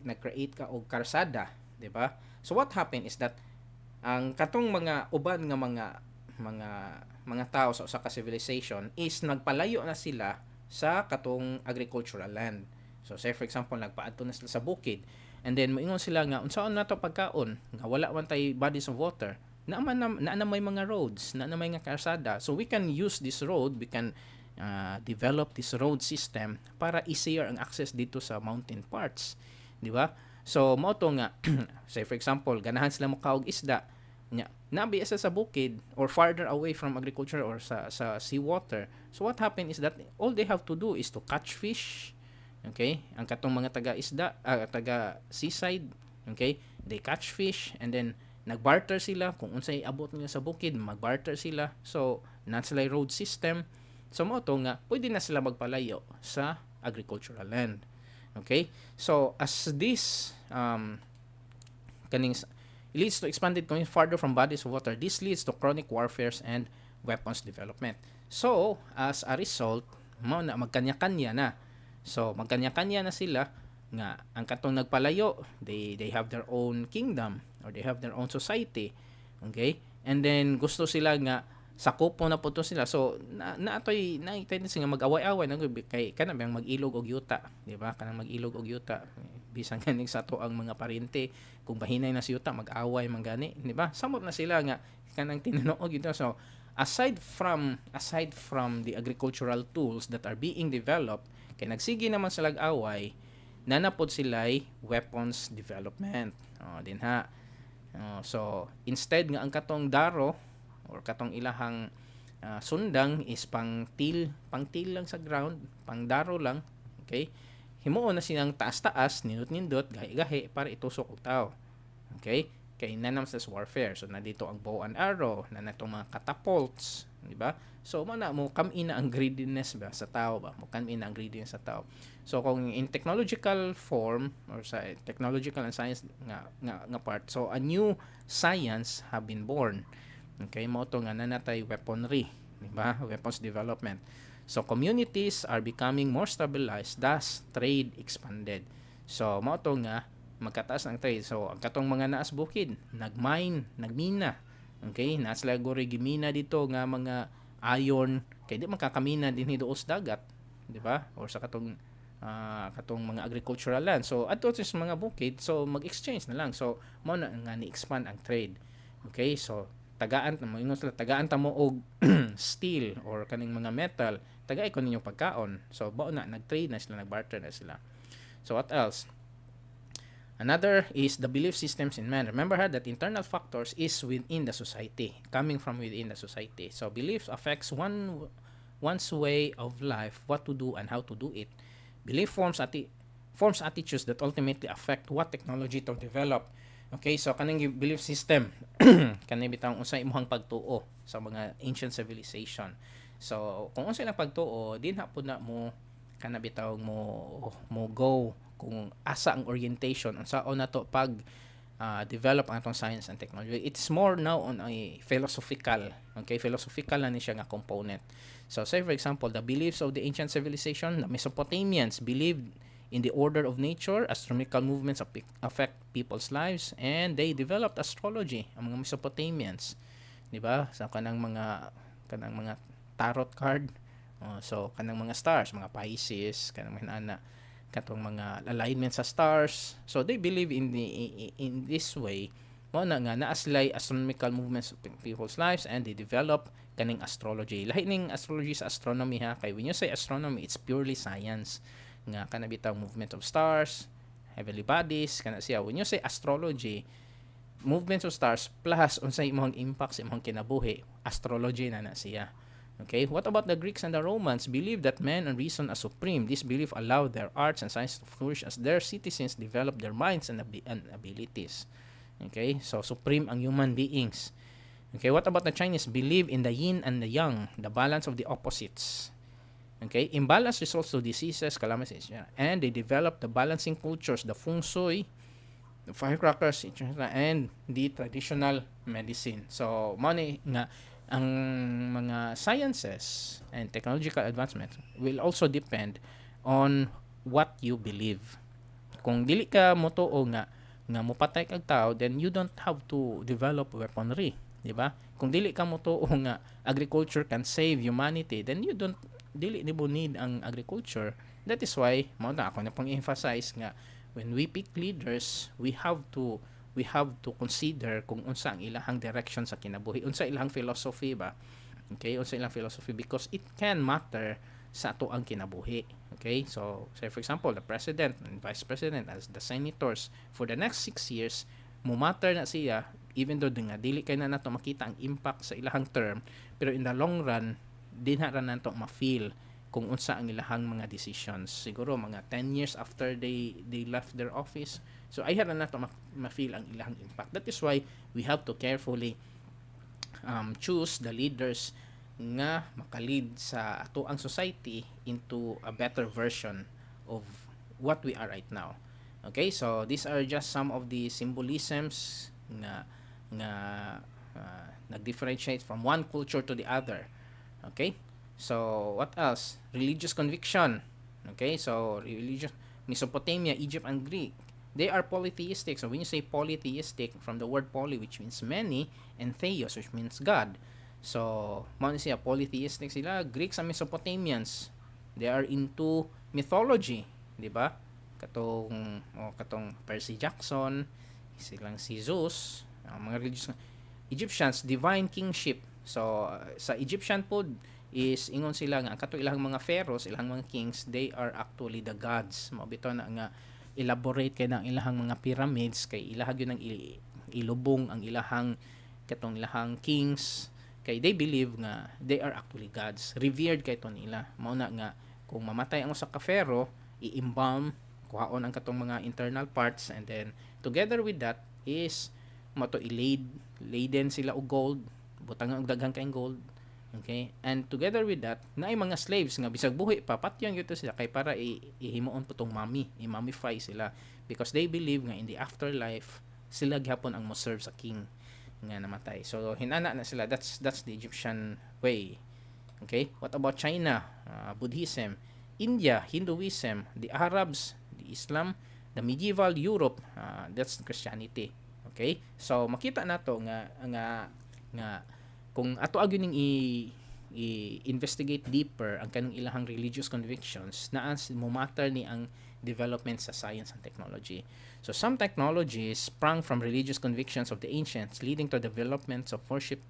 nag-create ka og karsada, di ba? So what happened is that ang katong mga uban nga mga tao sa usa ka civilization is nagpalayo na sila sa katong agricultural land. So say for example nagpaadto na sila sa bukid and then moingon sila nga unsaon nato pagkaon nga wala man tay bodies of water na may mga roads, na may nga karsada. So we can use this road, we can develop this road system para easier ang access dito sa mountain parts, di ba? So mao to nga say for example ganahan sila mokaog isda nya nabi sa bukid or farther away from agriculture or sa seawater. So what happened is that all they have to do is to catch fish. Okay? Ang katong mga taga seaside, okay? They catch fish and then nagbarter sila kung unsay abot nila sa bukid, magbarter sila. So na sila road system. So mo to nga pwede na sila magpalayo sa agricultural land. Okay? So as this kaning leads to expanded community farther from bodies of water, this leads to chronic warfares and weapons development. So as a result, mo na magkanya-kanya na. So magkanya-kanya na sila nga ang katong nagpalayo, they have their own kingdom or they have their own society. Okay? And then gusto sila nga sakupo na puto sila. So naatoy na tendency nga mag-away-away na kay kanang mag-ilog og yuta, di ba? Kanang mag-ilog og yuta. Bisan ganing sa to ang mga parente kung bahinay na si yuta mag-away man gani, di ba? Samot na sila nga kanang tinunog yuta. So aside from the agricultural tools that are being developed, kay nagsige naman sila away, nanapod sila'y weapons development. Dinha. So, instead nga ang katong daro or katong ilahang sundang is pang til lang sa ground, pang daro lang, okay? Himuon na silang taas-taas, nindot-nindot, gahi-gahi para itusok og tao. Okay? Kay nanam sa warfare. So, nandito ang bow and arrow, na natong mga catapults, di ba? So, mo come in na ang greediness ba sa tao ba? Mo come in na ang greediness sa tao. So, kung in technological form or sa technological and science nga part, so a new science have been born. Okay, mo to nga nanatay weaponry, di ba? Weapons development. So, communities are becoming more stabilized, thus trade expanded. So, mo to nga magkataas ang trade. So, ang katong mga naas bukid, nagmina. Okay, naas sila gori gimina dito nga mga iron, kay di makakamina din hiduos dagat, di ba? Or sa katong mga agricultural land. So, adto sa mga bukid, so mag-exchange na lang. So, mo na nga ni-expand ang trade. Okay, so tagaan ta mo og steel or kaning mga metal, tagay ko ninyo pagkaon. So, bao na nag-trade na sila, nag-barter na sila. So, what else? Another is the belief systems in man. Remember that internal factors is within the society, coming from within the society. So beliefs affects one's way of life, what to do and how to do it. Belief forms attitudes that ultimately affect what technology to develop. Okay, so kanang belief system kanang bitang unsay imong pagtuo sa mga ancient civilization. So kung unsay lang pagtuo, din hapon na mo kana bitaw mo go kung asa ang orientation unsaon na to pag develop ang atong science and technology. It's more now on a philosophical, okay, philosophical na ni siya nga component. So say for example, the beliefs of the ancient civilization, the Mesopotamians believed in the order of nature, astronomical movements affect people's lives, and they developed astrology, ang mga Mesopotamians, di ba? So kanang mga tarot card. So kanang mga stars, mga Pisces, kanang mga katong mga alignment sa stars. So they believe in this way mo na nga naa sila'y astronomical movements of people's lives, and they develop kaning astrology. Lahi ning astrology sa astronomy ha, kay when you say astronomy, it's purely science nga kana bitaw movement of stars, heavenly bodies kana siya. When you say astrology, movements of stars plus unsay imong impact sa imong kinabuhi, astrology na siya. Okay, what about the Greeks and the Romans? Believe that man and reason are supreme. This belief allowed their arts and science to flourish as their citizens develop their minds and abilities. Okay, so supreme ang human beings. Okay, what about the Chinese? Believe in the yin and the yang, the balance of the opposites. Okay, imbalance results to diseases, calamities, and they develop the balancing cultures, the feng shui, the firecrackers, etc., and the traditional medicine. So, money nga ang mga sciences and technological advancement will also depend on what you believe. Kung dili ka motuo nga mopatay kag tao, then you don't have to develop weaponry, di ba? Kung dili ka motuo nga agriculture can save humanity, then you don't dili ni mo need ang agriculture. That is why mao na ako na pang emphasize nga when we pick leaders, we have to consider kung unsa ang ilahang direction sa kinabuhi, unsa ilahang philosophy ba. Okay, unsa ilang philosophy, because it can matter sa ato ang kinabuhi. Okay, so say for example, the president and vice president as the senators for the next 6 years mo matter na siya, even though nga dili kay na nato makita ang impact sa ilahang term, pero in the long run dinha ra nato ma-feel kung unsa ang ilahang mga decisions. Siguro mga 10 years after they left their office, so ay ra nato ma-feel ang ilahang impact. That is why we have to carefully choose the leaders nga makalid sa ato ang society into a better version of what we are right now. Okay, so these are just some of the symbolisms nga nag-differentiate from one culture to the other. Okay, so what else? Religious conviction. Okay, so religious, Mesopotamia, Egypt, and Greek, they are polytheistic. So when you say polytheistic, from the word poly, which means many, and theos, which means God. So mo siya polytheistic sila. Greeks and Mesopotamians, they are into mythology, di ba? Katong Percy Jackson, silang si Zeus, mga religious. Egyptians, divine kingship. So sa Egyptian pod is ingon sila nga kato ilang mga pharaohs, ilang mga kings, they are actually the gods. Mao bitaw na nga elaborate kay ng ilahang mga pyramids, kay ilahag yun ang ilubong ang ilahang katong ilahang kings, kay they believe nga they are actually gods, revered kay to nila. Mao na nga kung mamatay ang usa ka pharaoh, i-embalm, kuhaon ang katong mga internal parts, and then together with that is mato laden sila og gold, butangan og daghang kaayong gold. Okay, and together with that naay mga slaves nga bisag buhi pa patyon gyud sila kay para ihimuon po tong i-mummify sila, because they believe nga in the afterlife sila gyapon ang mo serve sa king nga namatay. So hinana na sila. That's the Egyptian way. Okay, what about China? Buddhism, India, Hinduism, the Arabs, the Islam, the medieval Europe, that's Christianity. Okay, so makita nato nga kung ato agyuning i-investigate deeper ang kanang ilahang religious convictions, naa mo matter ni ang development sa science and technology. So some technologies sprang from religious convictions of the ancients, leading to developments of worship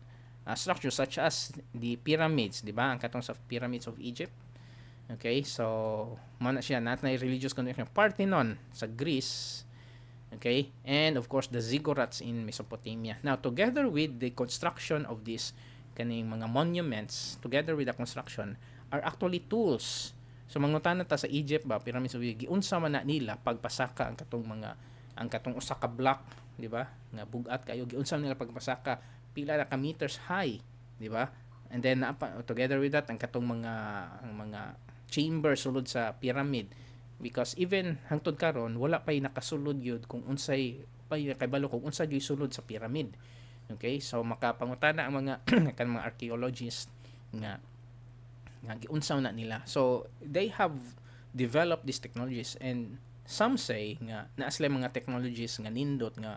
structures such as the pyramids, di ba? Ang katong sa pyramids of Egypt. Okay, so mana siya natin na religious conviction. Parthenon sa Greece. Okay, and of course the ziggurats in Mesopotamia. Now, together with the construction of these kaning mga monuments, together with the construction, are actually tools. So mangutana ta sa Egypt ba, pyramids of Giza, giunsa man na nila pagpasaka ang katong usa ka block, di ba? Nga bugat kayo giunsa nila pagpasaka pila na ka meters high, di ba? And then together with that ang mga chamber sulod sa pyramid, because even hangtod karon wala pay nakasulod gyud kung unsay pay kabalo kung unsa gyud sulod sa pyramid. Okay, so makapangutana ang mga kan mga archaeologists nga giunsa na nila. So they have developed these technologies, and some say nga naa sila mga technologies nga nindot nga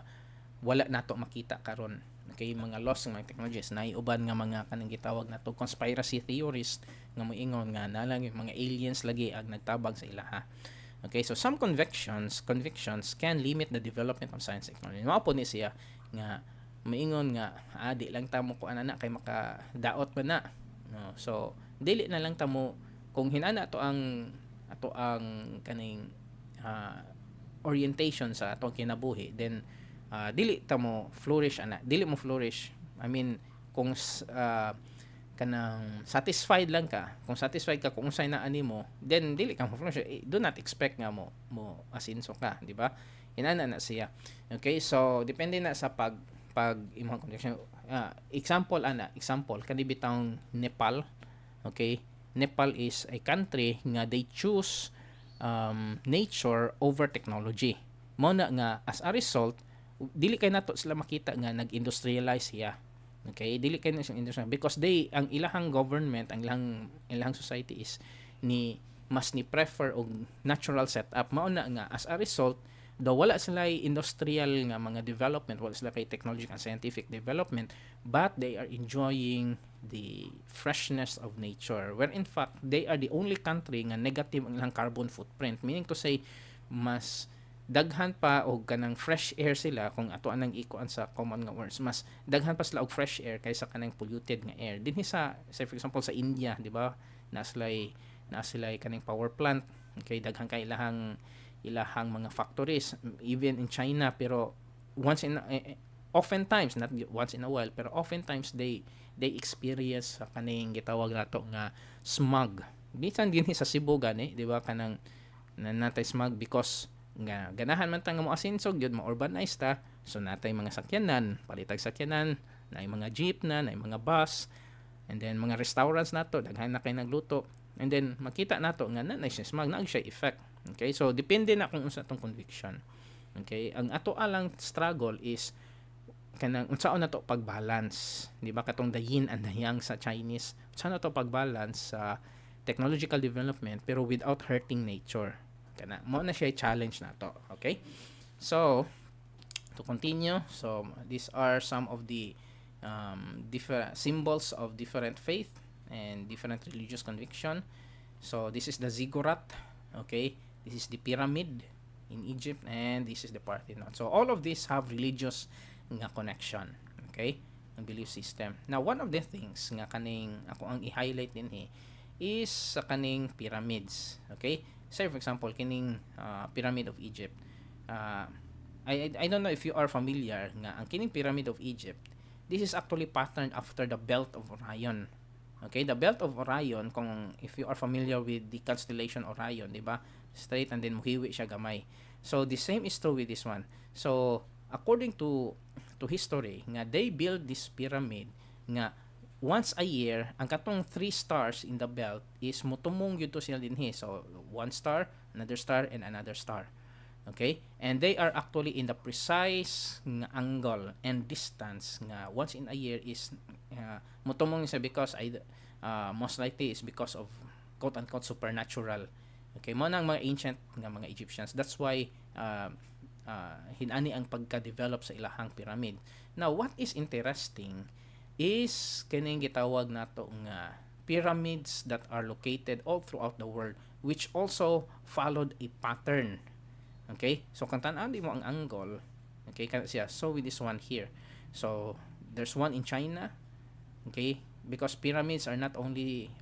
wala nato makita karon. Okay, mga lost ng mga technologies na uban nga mga kanang gitawag nato conspiracy theorists nga moingon nga nalang mga aliens lagi ang nagtabang sa ilaha. Okay, so some convictions can limit the development of science technology. Mao po ni siya nga maingon nga di lang ta mo ko ana kay makadaot man na. No, so dili na lang ta mo kung hinana ato ang kaning ah, orientation sa atong kinabuhi, then dili ta mo flourish dili mo flourish. I mean, kung kanang satisfied ka kung unsay naa nimo, then dili ka mo flourish. Do not expect nga mo asinso ka, di ba? Inana na siya. Okay, so depende na sa pag imong condition. Example kani bitang Nepal. Okay, Nepal is a country nga they choose nature over technology. Mo na nga as a result dili kay nato sila makita nga nag-industrialize siya. Okay, dili kay na siyang industrial because ang ilahang government, ang ilahang society is mas ni prefer og natural setup. Mao na nga as a result daw wala sila industrial nga mga development, wala sila kay technological and scientific development, but they are enjoying the freshness of nature, where in fact they are the only country nga negative ang ilang carbon footprint, meaning to say mas daghan pa og kanang fresh air sila kung ato anang ikuan sa common nga words, mas daghan pa sila og fresh air kaysa kanang polluted nga air dinhi sa say for example sa India, di ba, na sila kaning power plant. Okay, daghan kay ilahang mga factories, even in China, pero oftentimes, not once in a while, pero oftentimes they experience kaning gitawag nato nga smog. Bisan dinhi sa Cebu gani, di ba, kanang natay smog because nga ganahan man tang mo asinsog gyud ma-urbanize ta, so natay mga sakyanan, palitag sakyanan, na mga jeep na mga bus, and then mga restaurants nato daghan na kay nagluto, and then makita nato nga na smog na siya effect. Okay, so depende na kung unsa tong conviction. Okay, ang ato alang struggle is kanang unsaon na to pag-balance, di ba, katong the yin and the yang sa Chinese, unsa na to pag-balance sa technological development pero without hurting nature. Kana mo na siya challenge na to. Okay, so to continue, so these are some of the different symbols of different faith and different religious conviction. So this is the ziggurat. Okay, this is the pyramid in Egypt, and this is the Parthenon. So all of these have religious nga connection. Okay, ang belief system. Now one of the things nga kaning ako ang i-highlight din is sa kaning pyramids. Okay, say for example kining Pyramid of Egypt. I don't know if you are familiar nga ang kining Pyramid of Egypt, this is actually patterned after the Belt of Orion. Okay, the Belt of Orion, kung if you are familiar with the constellation Orion, di ba? Straight and then muhiwi siya gamay. So the same is true with this one. So according to history nga they build this pyramid nga once a year ang katong 3 stars in the belt is mutumong gyud to sila dinhi. So one star, another star, and another star. Okay, and they are actually in the precise nga angle and distance nga once in a year is mutumong siya because most likely is because of quote unquote supernatural. Okay, mo nang mga ancient nga mga Egyptians, that's why hinani ang pagka-develop sa ilahang pyramid. Now what is interesting is kining gitawag nato nga pyramids that are located all throughout the world, which also followed a pattern. Okay, so kung tan-an mo ang angle, okay, kana siya. So with this one here, so there's one in China. Okay, because pyramids are not only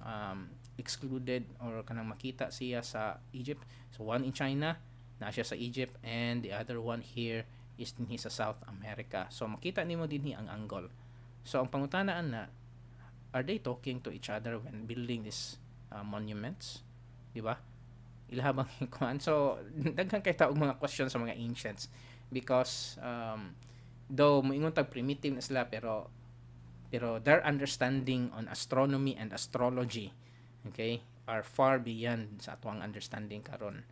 excluded or kanang makita siya sa Egypt, so one in China, na siya sa Egypt, and the other one here is dinhi sa South America. So makita nimo dinhi ang angle. So ang pangutanaan na, are they talking to each other when building these monuments, di ba? Ilahabang kuan. So daghan kay taog mga questions sa mga ancients, because though moingon tag primitive na sila, pero their understanding on astronomy and astrology, okay, are far beyond sa atong understanding karon.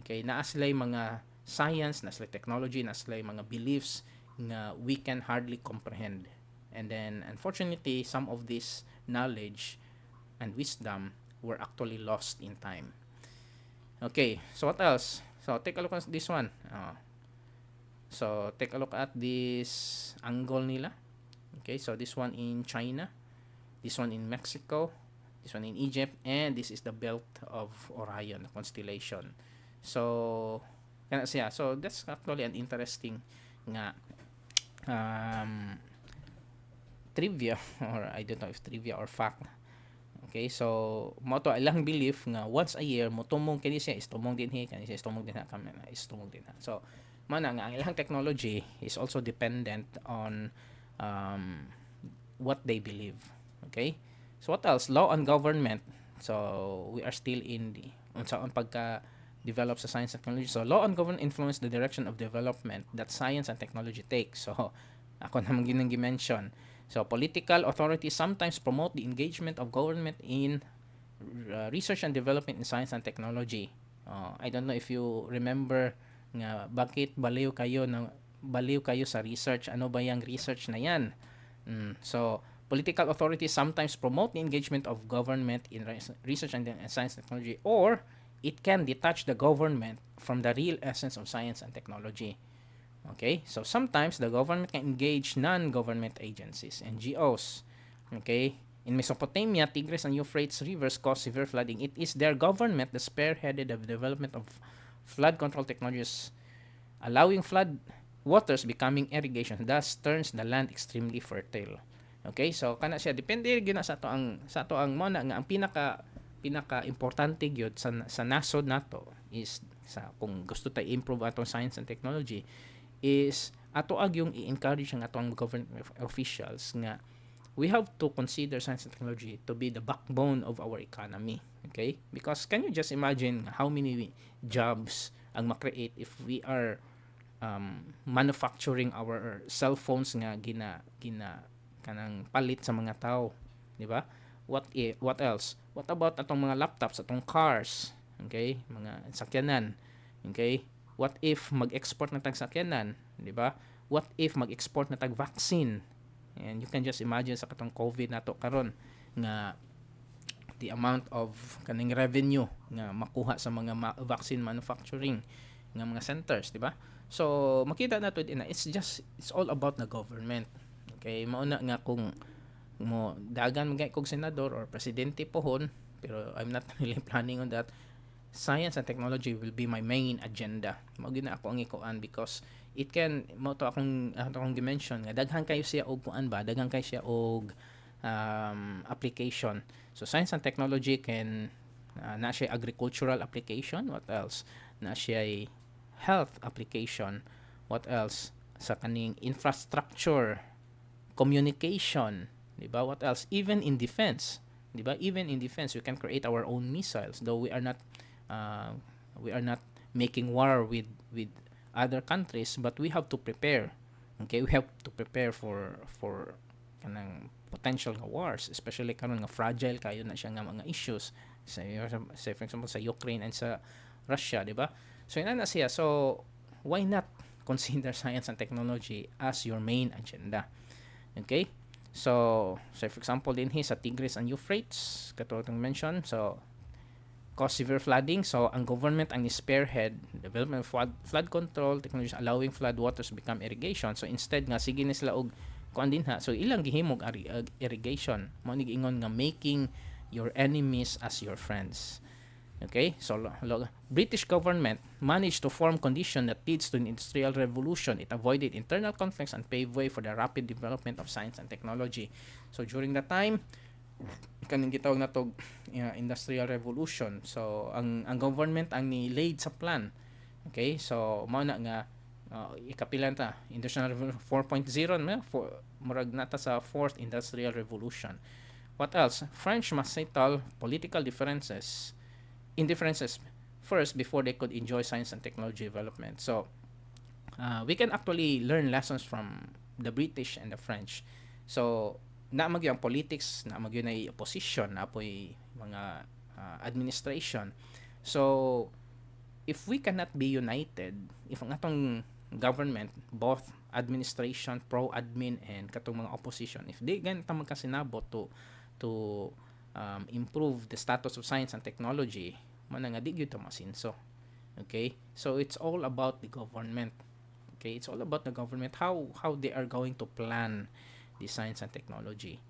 Okay, naa sila'y mga science, na sila'y technology, na sila'y mga beliefs nga we can hardly comprehend. And then unfortunately, some of this knowledge and wisdom were actually lost in time. Okay, so what else? So take a look at this one. So take a look at this angle nila. Okay, so this one in China, this one in Mexico, this one in Egypt, and this is the belt of Orion, the constellation. So kana siya. So that's actually an interesting nga trivia, or I don't know if trivia or fact. Okay, so mo to ilang belief nga once a year mo tumong kini siya, is tumong dinhi, kani siya is tumong dinha, kami na is tumong dinha. So mana nga ang ilang technology is also dependent on what they believe. Okay, so what else? Law and government. So we are still in the unsaon pagka develop sa science and technology. So law and government influence the direction of development that science and technology take. So ako naman ginang gi-mention. So political authorities sometimes promote the engagement of government in research and development in science and technology. I don't know if you remember nga bakit baliw kayo sa research. Ano ba yung research na yan? So political authorities sometimes promote the engagement of government in research and science and technology, or it can detach the government from the real essence of science and technology. Okay, so sometimes the government can engage non-government agencies, NGOs. Okay, in Mesopotamia, Tigris and Euphrates rivers caused severe flooding. It is their government that spearheaded the development of flood control technologies, allowing flood waters becoming irrigation, thus turns the land extremely fertile. Okay, so kana siya, depende gyud sa to ang mo na nga ang pinaka importante gyud sa nasod nato is sa kung gusto ta improve atong science and technology, is ato yung i-encourage ang atong government officials nga we have to consider science and technology to be the backbone of our economy. Okay, because can you just imagine how many jobs ang ma-create if we are manufacturing our cell phones nga gina kanang palit sa mga tao, di ba? What else? What about atong mga laptops, atong cars, okay? Mga sakyanan, okay? What if mag-export na tag sakyanan, di ba? What if mag-export na tag vaccine? And you can just imagine sa katong COVID nato karon nga the amount of kaning revenue nga makuha sa mga vaccine manufacturing nga mga centers, di ba? So makita nato din na it's all about the government. Okay, mauna nga kung mo dagan magay kog senador or presidente pohon, pero I'm not really planning on that. Science and technology will be my main agenda. Mao gyud na ako ang ikuan, because it can mo to akong dimension nga daghan kayo siya og kuan ba, daghan kayo siya og application. So science and technology can na siya agricultural application. What else? Na siya health application. What else? Sa kaning infrastructure, communication, di ba? What else? Even in defense, di ba? Even in defense, we can create our own missiles, though we are not making war with other countries, but we have to prepare. Okay, we have to prepare for kanang potential nga wars, especially karon nga fragile kayo na siya nga mga issues sa for example sa Ukraine and sa Russia, di ba? So ina na siya. So why not consider science and technology as your main agenda? Okay? So for example din sa Tigris and Euphrates, katulad ng mention, so cause severe flooding. So ang government ang spearhead development of flood control technology, allowing flood waters become irrigation. So instead nga sige ni sila og kuan din ha, so ilang gihimog irrigation, mo ni ingon nga making your enemies as your friends. Okay, so British government managed to form condition that leads to an industrial revolution. It avoided internal conflicts and paved way for the rapid development of science and technology. So during that time, kaning gitawag na to industrial revolution. So ang government ang ni laid sa plan Okay, so mao na nga ikapilan ta Industrial Revolution 4.0 na murag nata sa fourth industrial revolution. What else? French must settle political indifferences first before they could enjoy science and technology development. So we can actually learn lessons from the British and the French. So na magyo ang politics, na magyo na opposition, na po'y mga administration. So if we cannot be united, if ang atong government, both administration, pro-admin, and katong mga opposition, if di ganito magkasinabot to improve the status of science and technology, man nga di gyud to masinso. Okay? So it's all about the government. Okay? It's all about the government, how they are going to plan the science and technology.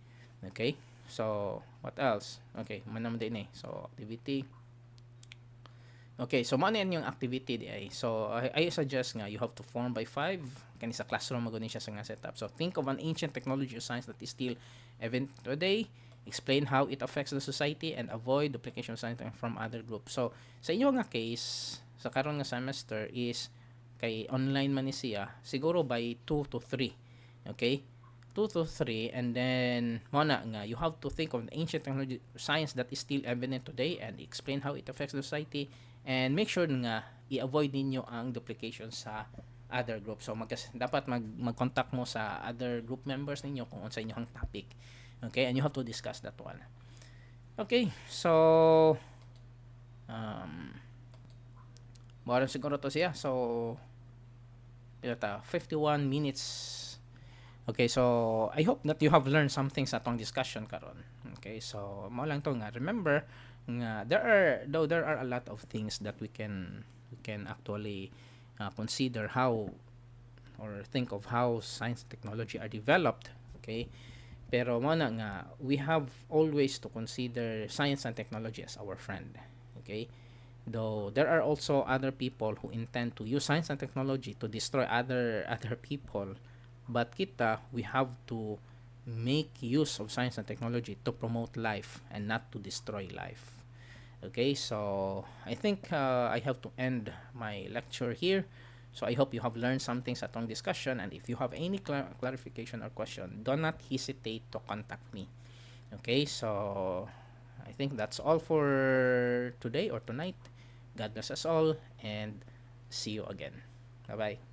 Okay? So what else? Okay, manam din eh. So activity. Okay, so mano yan yung activity di ay. So I suggest nga you have to form by 5 kani sa classroom magunin siya sa nga setup. So think of an ancient technology or science that is still even today. Explain how it affects the society and avoid duplication of science from other groups. So sa inyo nga case sa karon nga semester is kay online man ni siya siguro by 2 to 3. Okay? 2 to 3, and then mo na nga you have to think of the ancient technology science that is still evident today and explain how it affects the society, and make sure nga i-avoid ninyo ang duplication sa other group. So dapat mag-contact mo sa other group members ninyo kung unsa inyong topic. Okay, and you have to discuss that one. Okay, so mara siguro to siya. So ito 51 minutes. Okay, so I hope that you have learned something sa atong discussion karon. Okay, so mao lang to nga remember nga there are a lot of things that we can actually consider how or think of how science and technology are developed. Okay, pero mao na nga we have always to consider science and technology as our friend. Okay, though there are also other people who intend to use science and technology to destroy other people, but kita we have to make use of science and technology to promote life and not to destroy life. Okay, so I think I have to end my lecture here. So I hope you have learned something sa atong discussion, and if you have any clarification or question, do not hesitate to contact me. Okay, so I think that's all for today or tonight. God bless us all, and see you again. Bye bye.